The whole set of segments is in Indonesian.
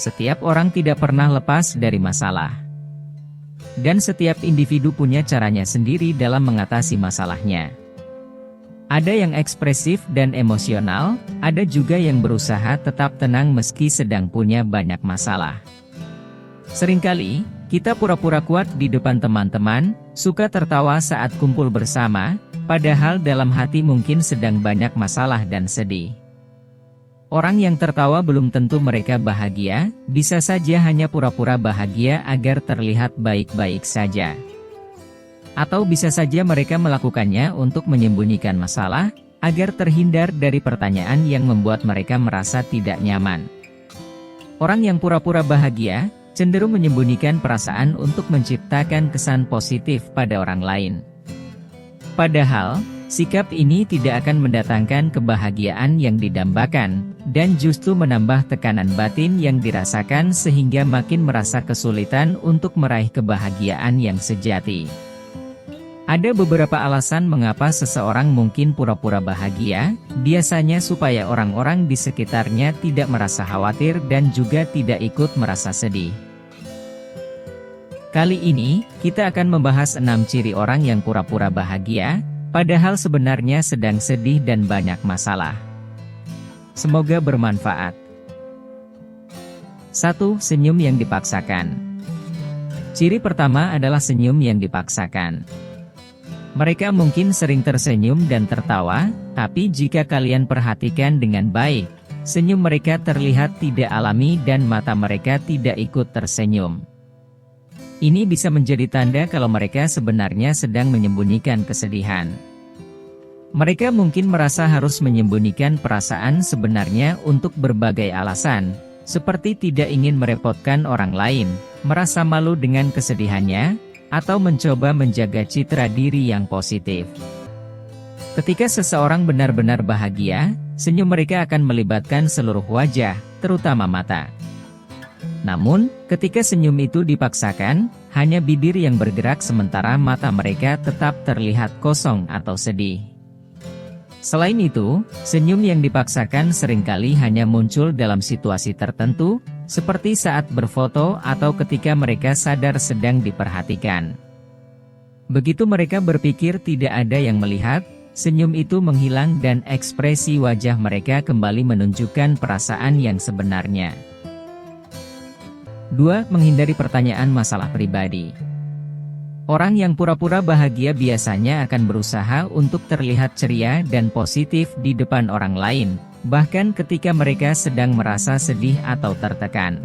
Setiap orang tidak pernah lepas dari masalah. Dan setiap individu punya caranya sendiri dalam mengatasi masalahnya. Ada yang ekspresif dan emosional, ada juga yang berusaha tetap tenang meski sedang punya banyak masalah. Seringkali, kita pura-pura kuat di depan teman-teman, suka tertawa saat kumpul bersama, padahal dalam hati mungkin sedang banyak masalah dan sedih. Orang yang tertawa belum tentu mereka bahagia, bisa saja hanya pura-pura bahagia agar terlihat baik-baik saja. Atau bisa saja mereka melakukannya untuk menyembunyikan masalah, agar terhindar dari pertanyaan yang membuat mereka merasa tidak nyaman. Orang yang pura-pura bahagia, cenderung menyembunyikan perasaan untuk menciptakan kesan positif pada orang lain. Padahal, sikap ini tidak akan mendatangkan kebahagiaan yang didambakan, dan justru menambah tekanan batin yang dirasakan sehingga makin merasa kesulitan untuk meraih kebahagiaan yang sejati. Ada beberapa alasan mengapa seseorang mungkin pura-pura bahagia, biasanya supaya orang-orang di sekitarnya tidak merasa khawatir dan juga tidak ikut merasa sedih. Kali ini, kita akan membahas 6 ciri orang yang pura-pura bahagia, padahal sebenarnya sedang sedih dan banyak masalah. Semoga bermanfaat. 1. Senyum yang dipaksakan. Ciri pertama adalah senyum yang dipaksakan. Mereka mungkin sering tersenyum dan tertawa, tapi jika kalian perhatikan dengan baik, senyum mereka terlihat tidak alami dan mata mereka tidak ikut tersenyum. Ini bisa menjadi tanda kalau mereka sebenarnya sedang menyembunyikan kesedihan. Mereka mungkin merasa harus menyembunyikan perasaan sebenarnya untuk berbagai alasan, seperti tidak ingin merepotkan orang lain, merasa malu dengan kesedihannya, atau mencoba menjaga citra diri yang positif. Ketika seseorang benar-benar bahagia, senyum mereka akan melibatkan seluruh wajah, terutama mata. Namun, ketika senyum itu dipaksakan, hanya bibir yang bergerak sementara mata mereka tetap terlihat kosong atau sedih. Selain itu, senyum yang dipaksakan seringkali hanya muncul dalam situasi tertentu, seperti saat berfoto atau ketika mereka sadar sedang diperhatikan. Begitu mereka berpikir tidak ada yang melihat, senyum itu menghilang dan ekspresi wajah mereka kembali menunjukkan perasaan yang sebenarnya. 2. Menghindari pertanyaan masalah pribadi. Orang yang pura-pura bahagia biasanya akan berusaha untuk terlihat ceria dan positif di depan orang lain, bahkan ketika mereka sedang merasa sedih atau tertekan.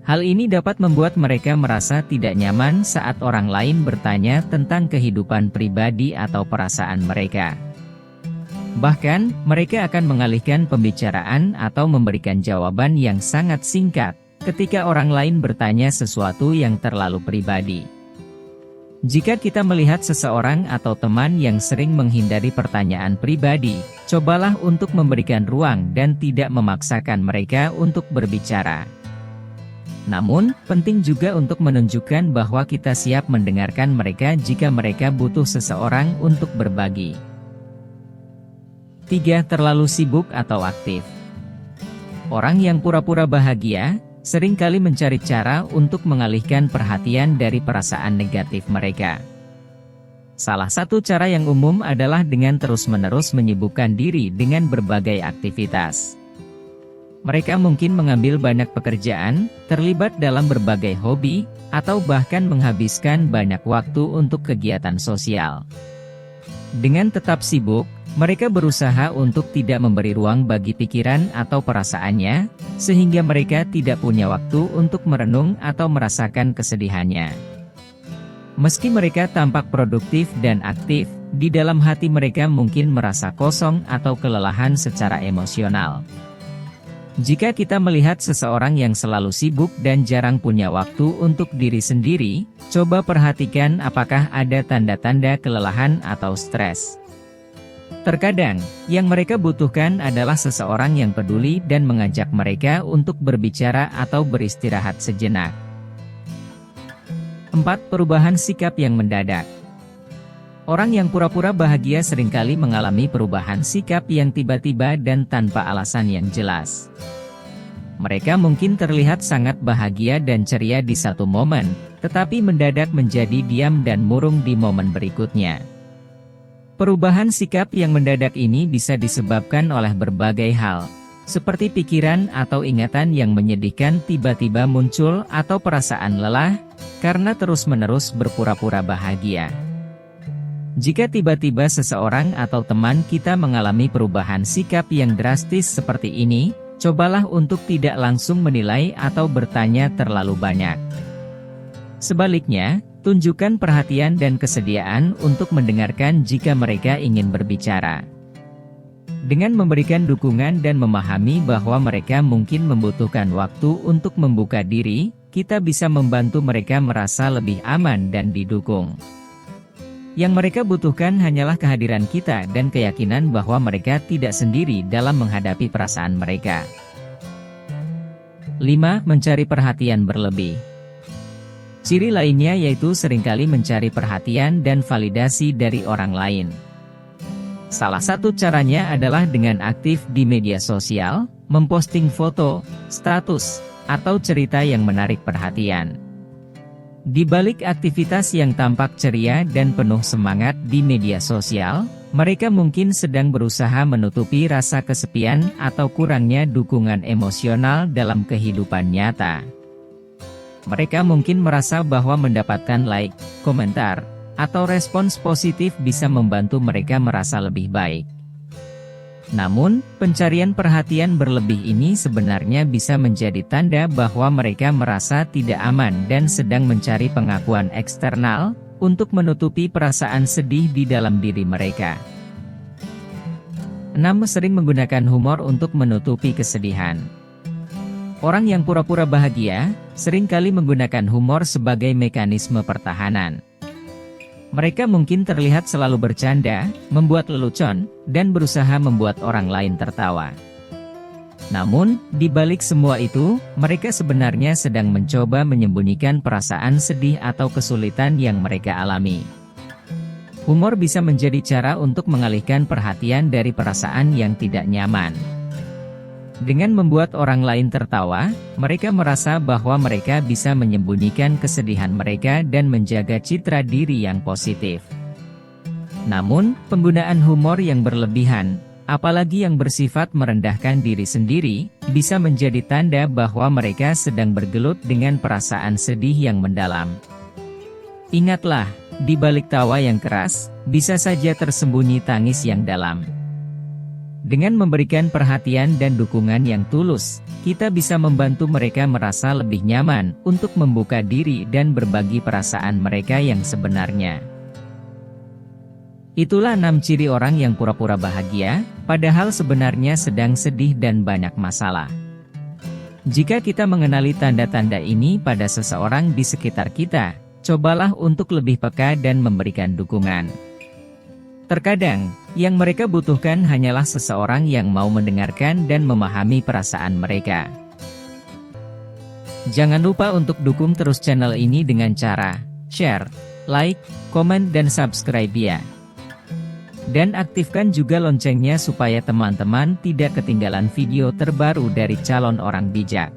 Hal ini dapat membuat mereka merasa tidak nyaman saat orang lain bertanya tentang kehidupan pribadi atau perasaan mereka. Bahkan, mereka akan mengalihkan pembicaraan atau memberikan jawaban yang sangat singkat ketika orang lain bertanya sesuatu yang terlalu pribadi. Jika kita melihat seseorang atau teman yang sering menghindari pertanyaan pribadi, cobalah untuk memberikan ruang dan tidak memaksakan mereka untuk berbicara. Namun, penting juga untuk menunjukkan bahwa kita siap mendengarkan mereka jika mereka butuh seseorang untuk berbagi. 3. Terlalu sibuk atau aktif. Orang yang pura-pura bahagia seringkali mencari cara untuk mengalihkan perhatian dari perasaan negatif mereka. Salah satu cara yang umum adalah dengan terus-menerus menyibukkan diri dengan berbagai aktivitas. Mereka mungkin mengambil banyak pekerjaan, terlibat dalam berbagai hobi, atau bahkan menghabiskan banyak waktu untuk kegiatan sosial. Dengan tetap sibuk, mereka berusaha untuk tidak memberi ruang bagi pikiran atau perasaannya, sehingga mereka tidak punya waktu untuk merenung atau merasakan kesedihannya. Meski mereka tampak produktif dan aktif, di dalam hati mereka mungkin merasa kosong atau kelelahan secara emosional. Jika kita melihat seseorang yang selalu sibuk dan jarang punya waktu untuk diri sendiri, coba perhatikan apakah ada tanda-tanda kelelahan atau stres. Terkadang, yang mereka butuhkan adalah seseorang yang peduli dan mengajak mereka untuk berbicara atau beristirahat sejenak. 4. Perubahan sikap yang mendadak. Orang yang pura-pura bahagia seringkali mengalami perubahan sikap yang tiba-tiba dan tanpa alasan yang jelas. Mereka mungkin terlihat sangat bahagia dan ceria di satu momen, tetapi mendadak menjadi diam dan murung di momen berikutnya. Perubahan sikap yang mendadak ini bisa disebabkan oleh berbagai hal, seperti pikiran atau ingatan yang menyedihkan tiba-tiba muncul atau perasaan lelah, karena terus-menerus berpura-pura bahagia. Jika tiba-tiba seseorang atau teman kita mengalami perubahan sikap yang drastis seperti ini, cobalah untuk tidak langsung menilai atau bertanya terlalu banyak. Sebaliknya, tunjukkan perhatian dan kesediaan untuk mendengarkan jika mereka ingin berbicara. Dengan memberikan dukungan dan memahami bahwa mereka mungkin membutuhkan waktu untuk membuka diri, kita bisa membantu mereka merasa lebih aman dan didukung. Yang mereka butuhkan hanyalah kehadiran kita dan keyakinan bahwa mereka tidak sendiri dalam menghadapi perasaan mereka. 5. Mencari perhatian berlebih. Ciri lainnya yaitu seringkali mencari perhatian dan validasi dari orang lain. Salah satu caranya adalah dengan aktif di media sosial, memposting foto, status, atau cerita yang menarik perhatian. Di balik aktivitas yang tampak ceria dan penuh semangat di media sosial, mereka mungkin sedang berusaha menutupi rasa kesepian atau kurangnya dukungan emosional dalam kehidupan nyata. Mereka mungkin merasa bahwa mendapatkan like, komentar, atau respons positif bisa membantu mereka merasa lebih baik. Namun, pencarian perhatian berlebih ini sebenarnya bisa menjadi tanda bahwa mereka merasa tidak aman dan sedang mencari pengakuan eksternal untuk menutupi perasaan sedih di dalam diri mereka. 6. Sering menggunakan humor untuk menutupi kesedihan. Orang yang pura-pura bahagia seringkali menggunakan humor sebagai mekanisme pertahanan. Mereka mungkin terlihat selalu bercanda, membuat lelucon, dan berusaha membuat orang lain tertawa. Namun, di balik semua itu, mereka sebenarnya sedang mencoba menyembunyikan perasaan sedih atau kesulitan yang mereka alami. Humor bisa menjadi cara untuk mengalihkan perhatian dari perasaan yang tidak nyaman. Dengan membuat orang lain tertawa, mereka merasa bahwa mereka bisa menyembunyikan kesedihan mereka dan menjaga citra diri yang positif. Namun, penggunaan humor yang berlebihan, apalagi yang bersifat merendahkan diri sendiri, bisa menjadi tanda bahwa mereka sedang bergelut dengan perasaan sedih yang mendalam. Ingatlah, di balik tawa yang keras, bisa saja tersembunyi tangis yang dalam. Dengan memberikan perhatian dan dukungan yang tulus, kita bisa membantu mereka merasa lebih nyaman untuk membuka diri dan berbagi perasaan mereka yang sebenarnya. Itulah 6 ciri orang yang pura-pura bahagia, padahal sebenarnya sedang sedih dan banyak masalah. Jika kita mengenali tanda-tanda ini pada seseorang di sekitar kita, cobalah untuk lebih peka dan memberikan dukungan. Terkadang, yang mereka butuhkan hanyalah seseorang yang mau mendengarkan dan memahami perasaan mereka. Jangan lupa untuk dukung terus channel ini dengan cara share, like, komen dan subscribe ya. Dan aktifkan juga loncengnya supaya teman-teman tidak ketinggalan video terbaru dari Calon Orang Bijak.